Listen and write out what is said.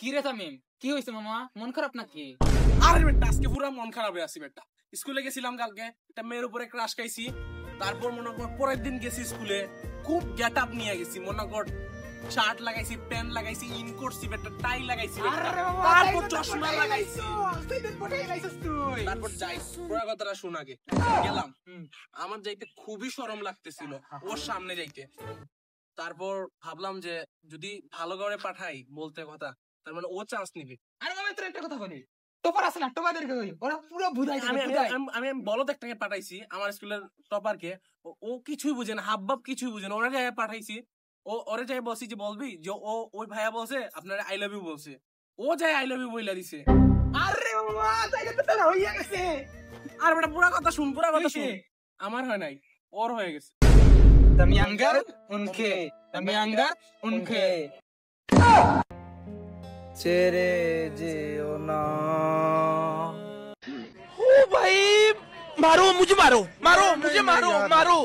কি রে তামিম, কি হয়েছে মামা? মন খারাপ নাকি? আরে বেটা আজকে পুরো মন খারাপ হয়ে আছি বেটা। স্কুলে গেছিলাম কালকে, একটা মেয়ের উপরে ক্রাশ খাইছি। তারপর মনে কর পরের দিন গেছি স্কুলে, খুব গেট আপ নিয়ে গেছি। মনে কর শার্ট লাগাইছি, প্যান্ট লাগাইছি, ইন করছি বেটা, টাই লাগাইছি বেটা, তারপর চশমা লাগাইছি। তারপর যাই, পুরো কথাটা শুন আগে। গেলাম, আমার যাইতে খুবই শরম লাগতেছিল ওর সামনে যাইতে। তারপর ভাবলাম যে যদি ভালো করে পাঠাই বলতে কথা, তার মানে ও চান্স নিবে। আরে মামা তোর একটা কথা বলি, টপার আছে না, টপারদেরকে কই ওরা পুরো বুঝাই আমি দেবে। আমি বলদ একটাকে পাঠাইছি আমার স্কুলের টপারকে। ও কিছুই বুঝে না, হাব ভাব কিছুই বুঝে না। ওরা যাই পাঠাইছি, ওরে যাই বলছি যে বলবি যে ও ওই ভাইয়া বলছে আপনার আই লাভ ইউ বলছে। ও যাই আই লাভ ইউ বইলা দিছে। আরে মামা তাইলে তো তাহলে হইয়া গেছে। আর বেটা পুরা কথা শুন, পুরা কথা শুন। আমার হয় নাই, ওর হয়ে গেছে। তুমি আঙ্গার উনকে, তুমি আঙ্গার উনকে ছেড়ে যেও না। ओ भाई मारो मुझे, मारो मारो मुझे, मारो मारो।